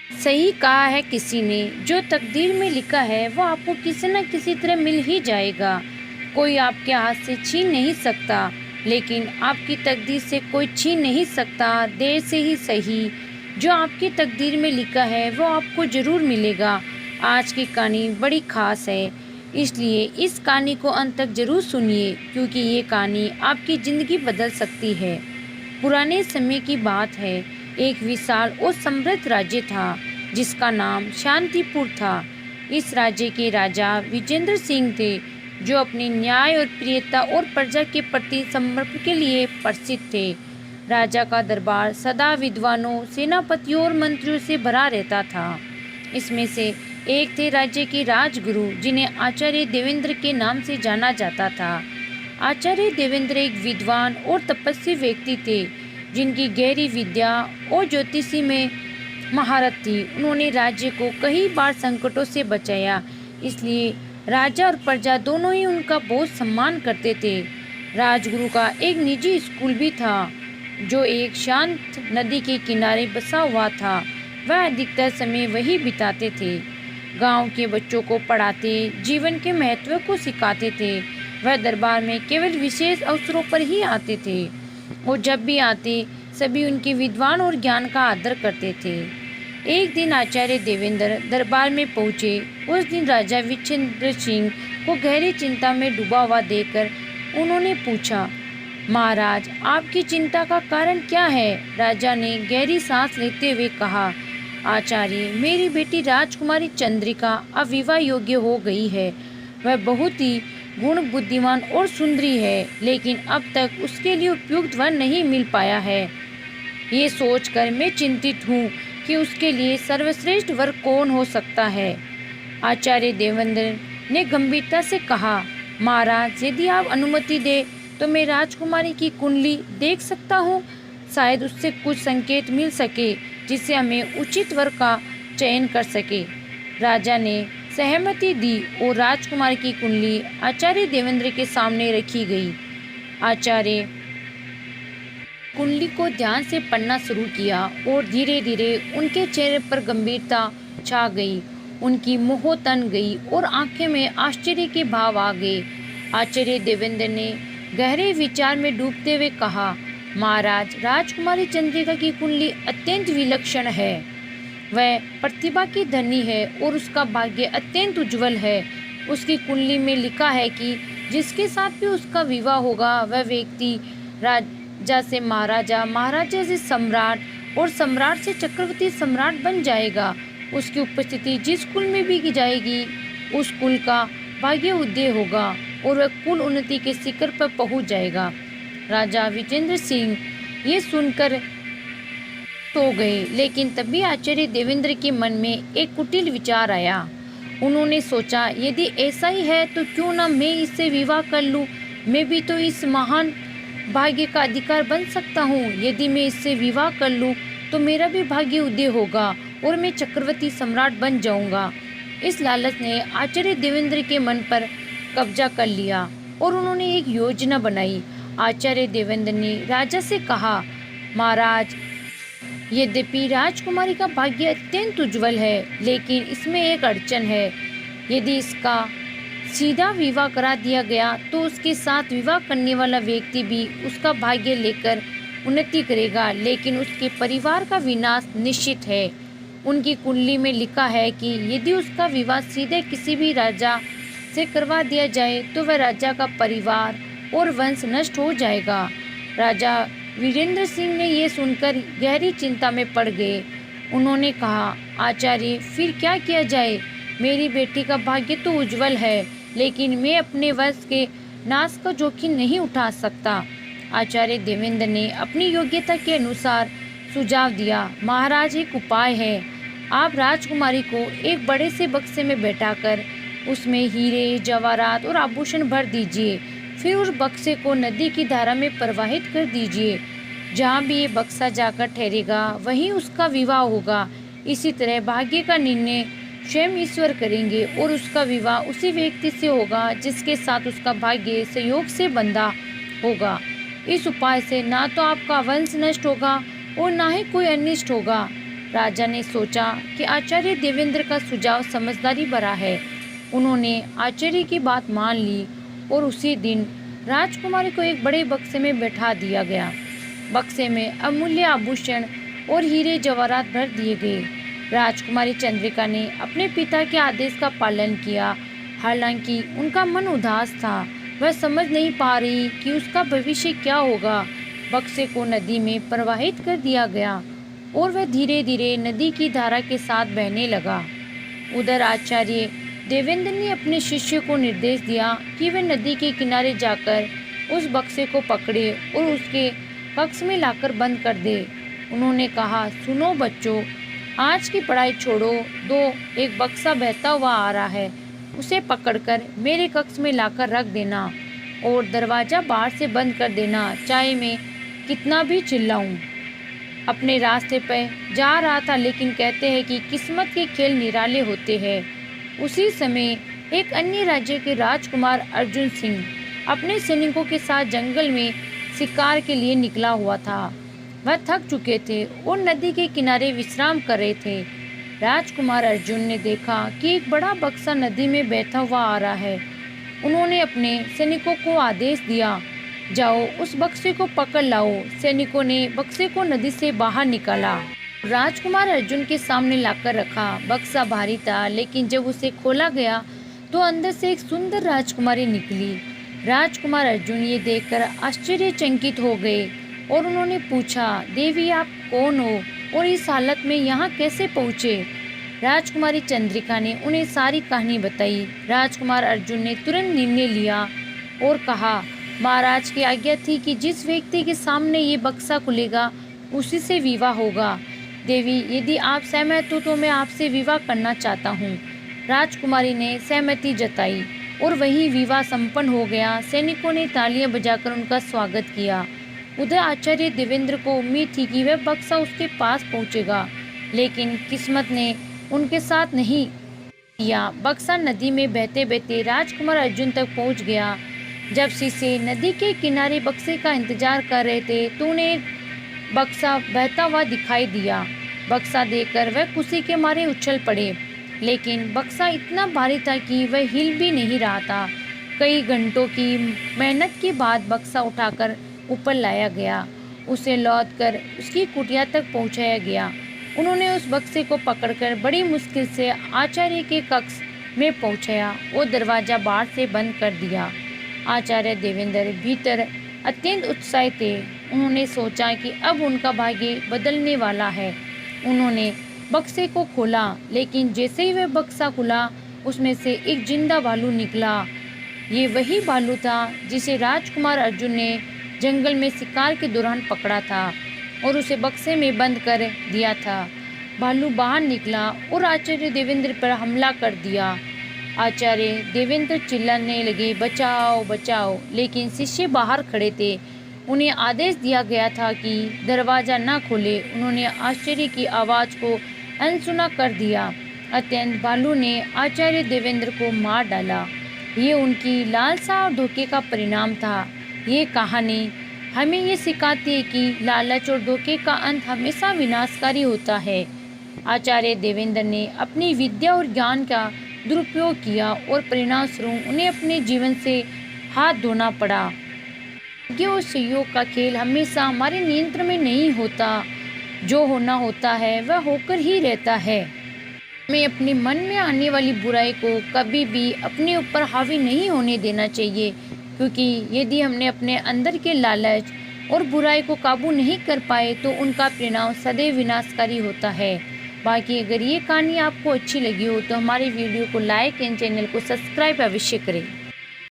सही कहा है किसी ने, जो तकदीर में लिखा है वो आपको किसी न किसी तरह मिल ही जाएगा। कोई आपके हाथ से छीन नहीं सकता, लेकिन आपकी तकदीर से कोई छीन नहीं सकता। देर से ही सही, जो आपकी तकदीर में लिखा है वो आपको ज़रूर मिलेगा। आज की कहानी बड़ी ख़ास है, इसलिए इस कहानी को अंत तक ज़रूर सुनिए, क्योंकि ये कहानी आपकी ज़िंदगी बदल सकती है। पुराने समय की बात है। एक विशाल और समृद्ध राज्य था, जिसका नाम शांतिपुर था। इस राज्य के राजा विजेंद्र सिंह थे, जो अपने न्याय और प्रियता और प्रजा के प्रति समर्पण के लिए प्रसिद्ध थे। राजा का दरबार सदा विद्वानों, सेनापतियों और मंत्रियों से भरा रहता था। इसमें से एक थे राज्य के राजगुरु, जिन्हें आचार्य देवेंद्र के नाम से जाना जाता था। आचार्य देवेंद्र एक विद्वान और तपस्वी व्यक्ति थे, जिनकी गहरी विद्या और ज्योतिषी में महारत थी। उन्होंने राज्य को कई बार संकटों से बचाया, इसलिए राजा और प्रजा दोनों ही उनका बहुत सम्मान करते थे। राजगुरु का एक निजी स्कूल भी था, जो एक शांत नदी के किनारे बसा हुआ था। वह अधिकतर समय वही बिताते थे। गांव के बच्चों को पढ़ाते, जीवन के महत्व को सिखाते थे। वह दरबार में केवल विशेष अवसरों पर ही आते थे, और जब भी आते सभी उनके विद्वान और ज्ञान का आदर करते थे। एक दिन आचार्य देवेंद्र दरबार में पहुँचे। उस दिन राजा विजेंद्र सिंह को गहरी चिंता में डूबा हुआ देखकर उन्होंने पूछा, महाराज, आपकी चिंता का कारण क्या है? राजा ने गहरी सांस लेते हुए कहा, आचार्य, मेरी बेटी राजकुमारी चंद्रिका अब विवाह योग्य हो गई है। वह बहुत ही गुण, बुद्धिमान और सुंदरी है, लेकिन अब तक उसके लिए उपयुक्त वर नहीं मिल पाया है। ये सोचकर मैं चिंतित हूँ कि उसके लिए सर्वश्रेष्ठ वर कौन हो सकता है। आचार्य देवेंद्र ने गंभीरता से कहा, महाराज, यदि आप अनुमति दे तो मैं राजकुमारी की कुंडली देख सकता हूँ। शायद उससे कुछ संकेत मिल सके, जिससे हमें उचित वर का चयन कर सके। राजा ने सहमति दी और राजकुमार की कुंडली आचार्य देवेंद्र के सामने रखी गई। आचार्य कुंडली को ध्यान से पढ़ना शुरू किया और धीरे धीरे उनके चेहरे पर गंभीरता छा गई। उनकी मुंह तन गई और आंखें में आश्चर्य के भाव आ गए। आचार्य देवेंद्र ने गहरे विचार में डूबते हुए कहा, महाराज, राजकुमारी चंद्रिका की कुंडली अत्यंत विलक्षण है। वह प्रतिभा की धनी है और उसका भाग्य अत्यंत उज्जवल है। उसकी कुंडली में लिखा है कि जिसके साथ भी उसका विवाह होगा, वह व्यक्ति राजा से महाराजा, महाराजा से सम्राट और सम्राट से चक्रवर्ती सम्राट बन जाएगा। उसकी उपस्थिति जिस कुल में भी की जाएगी, उस कुल का भाग्य उदय होगा और वह कुल उन्नति के शिखर पर पहुंच जाएगा। राजा विजेंद्र सिंह ये सुनकर तो गए, लेकिन तभी आचार्य देवेंद्र के मन में एक कुटिल विचार आया। उन्होंने सोचा, यदि ऐसा ही है तो क्यों न मैं इससे विवाह कर लूं। मैं भी तो इस महान भाग्य का अधिकार बन सकता हूँ। यदि मैं इससे विवाह कर लूं तो मेरा भी भाग्य उदय होगा और मैं चक्रवर्ती सम्राट बन जाऊंगा। इस लालच ने आचार्य देवेंद्र के मन पर कब्जा कर लिया और उन्होंने एक योजना बनाई। आचार्य देवेंद्र ने राजा से कहा, महाराज, यद्यपि राजकुमारी का भाग्य अत्यंत उज्जवल है, लेकिन इसमें एक अड़चन है। यदि इसका सीधा विवाह करा दिया गया तो उसके साथ विवाह करने वाला व्यक्ति भी उसका भाग्य लेकर उन्नति करेगा, लेकिन उसके परिवार का विनाश निश्चित है। उनकी कुंडली में लिखा है कि यदि उसका विवाह सीधे किसी भी राजा से करवा दिया जाए तो वह राजा का परिवार और वंश नष्ट हो जाएगा। राजा वीरेंद्र सिंह ने यह सुनकर गहरी चिंता में पड़ गए। उन्होंने कहा, आचार्य, फिर क्या किया जाए? मेरी बेटी का भाग्य तो उज्जवल है, लेकिन मैं अपने वंश के नाश का जोखिम नहीं उठा सकता। आचार्य देवेंद्र ने अपनी योग्यता के अनुसार सुझाव दिया, महाराज, एक उपाय है। आप राजकुमारी को एक बड़े से बक्से में बैठाकर उसमें हीरे, जवाहरात और आभूषण भर दीजिए। फिर उस बक्से को नदी की धारा में प्रवाहित कर दीजिए। जहाँ भी ये बक्सा जाकर ठहरेगा, वहीं उसका विवाह होगा। इसी तरह भाग्य का निर्णय स्वयं ईश्वर करेंगे और उसका विवाह उसी व्यक्ति से होगा जिसके साथ उसका भाग्य संयोग से बंधा होगा। इस उपाय से ना तो आपका वंश नष्ट होगा और ना ही कोई अनिष्ट होगा। राजा ने सोचा कि आचार्य देवेंद्र का सुझाव समझदारी भरा है। उन्होंने आचार्य की बात मान ली और उसी दिन राजकुमारी को एक बड़े बक्से में बैठा दिया गया। बक्से में अमूल्य आभूषण और हीरे जवाहरात भर दिए गए। राजकुमारी चंद्रिका ने अपने पिता के आदेश का पालन किया। हालांकि उनका मन उदास था, वह समझ नहीं पा रही कि उसका भविष्य क्या होगा। बक्से को नदी में प्रवाहित कर दिया गया और वह धीरे धीरे नदी की धारा के साथ बहने लगा। उधर आचार्य देवेंद्र ने अपने शिष्य को निर्देश दिया कि वे नदी के किनारे जाकर उस बक्से को पकड़े और उसके कक्ष में लाकर बंद कर दे। उन्होंने कहा, सुनो बच्चों, आज की पढ़ाई छोड़ो, एक बक्सा बहता हुआ आ रहा है, उसे पकड़कर मेरे कक्ष में लाकर रख देना और दरवाज़ा बाहर से बंद कर देना, चाहे मैं कितना भी चिल्लाऊं। अपने रास्ते पर जा रहा था, लेकिन कहते हैं कि किस्मत के खेल निराले होते हैं। उसी समय एक अन्य राज्य के राजकुमार अर्जुन सिंह अपने सैनिकों के साथ जंगल में शिकार के लिए निकला हुआ था। वह थक चुके थे और नदी के किनारे विश्राम कर रहे थे। राजकुमार अर्जुन ने देखा कि एक बड़ा बक्सा नदी में बहता हुआ आ रहा है। उन्होंने अपने सैनिकों को आदेश दिया, जाओ उस बक्से को पकड़ लाओ। सैनिकों ने बक्से को नदी से बाहर निकाला, राजकुमार अर्जुन के सामने लाकर रखा। बक्सा भारी था, लेकिन जब उसे खोला गया तो अंदर से एक सुंदर राजकुमारी निकली। राजकुमार अर्जुन ये देखकर आश्चर्यचकित हो गए और उन्होंने पूछा, देवी आप कौन हो और इस हालत में यहाँ कैसे पहुँचे? राजकुमारी चंद्रिका ने उन्हें सारी कहानी बताई। राजकुमार अर्जुन ने तुरंत निर्णय लिया और कहा, महाराज की आज्ञा थी कि जिस व्यक्ति के सामने ये बक्सा खुलेगा उसी से विवाह होगा। देवी, यदि आप सहमत हो तो मैं आपसे विवाह करना चाहता हूँ। राजकुमारी ने सहमति जताई और वही विवाह संपन्न हो गया। सैनिकों ने तालियां बजाकर उनका स्वागत किया। उधर आचार्य देवेंद्र को उम्मीद थी कि वह बक्सा उसके पास पहुंचेगा, लेकिन किस्मत ने उनके साथ नहीं किया। बक्सा नदी में बहते बहते राजकुमार अर्जुन तक पहुंच गया। जब शिष्य नदी के किनारे बक्से का इंतजार कर रहे थे तो उन्हें बक्सा बहता हुआ दिखाई दिया। बक्सा देखकर वह खुशी के मारे उछल पड़े, लेकिन बक्सा इतना भारी था कि वह हिल भी नहीं रहा था। कई घंटों की मेहनत के बाद बक्सा उठाकर ऊपर लाया गया। उसे लौटकर उसकी कुटिया तक पहुंचाया गया। उन्होंने उस बक्से को पकड़कर बड़ी मुश्किल से आचार्य के कक्ष में पहुंचाया और दरवाज़ा बाहर से बंद कर दिया। आचार्य देवेंद्र भीतर अत्यंत उत्साहित थे। उन्होंने सोचा कि अब उनका भाग्य बदलने वाला है। उन्होंने बक्से को खोला, लेकिन जैसे ही वह बक्सा खुला उसमें से एक जिंदा भालू निकला। ये वही भालू था जिसे राजकुमार अर्जुन ने जंगल में शिकार के दौरान पकड़ा था और उसे बक्से में बंद कर दिया था। भालू बाहर निकला और आचार्य देवेंद्र पर हमला कर दिया। आचार्य देवेंद्र चिल्लाने लगे, बचाओ बचाओ, लेकिन शिष्य बाहर खड़े थे। उन्हें आदेश दिया गया था कि दरवाज़ा न खोले। उन्होंने आश्चर्य की आवाज़ को अनसुना कर दिया। अत्यंत भालू ने आचार्य देवेंद्र को मार डाला। ये उनकी लालसा और धोखे का परिणाम था। ये कहानी हमें ये सिखाती है कि लालच और धोखे का अंत हमेशा विनाशकारी होता है। आचार्य देवेंद्र ने अपनी विद्या और ज्ञान का दुरुपयोग किया और परिणामस्वरूप उन्हें अपने जीवन से हाथ धोना पड़ा। भाग्य और सहयोग का खेल हमेशा हमारे नियंत्रण में नहीं होता। जो होना होता है वह होकर ही रहता है। हमें अपने मन में आने वाली बुराई को कभी भी अपने ऊपर हावी नहीं होने देना चाहिए, क्योंकि यदि हमने अपने अंदर के लालच और बुराई को काबू नहीं कर पाए तो उनका परिणाम सदैव विनाशकारी होता है। बाकी अगर ये कहानी आपको अच्छी लगी हो तो हमारे वीडियो को लाइक एंड चैनल को सब्सक्राइब अवश्य करें।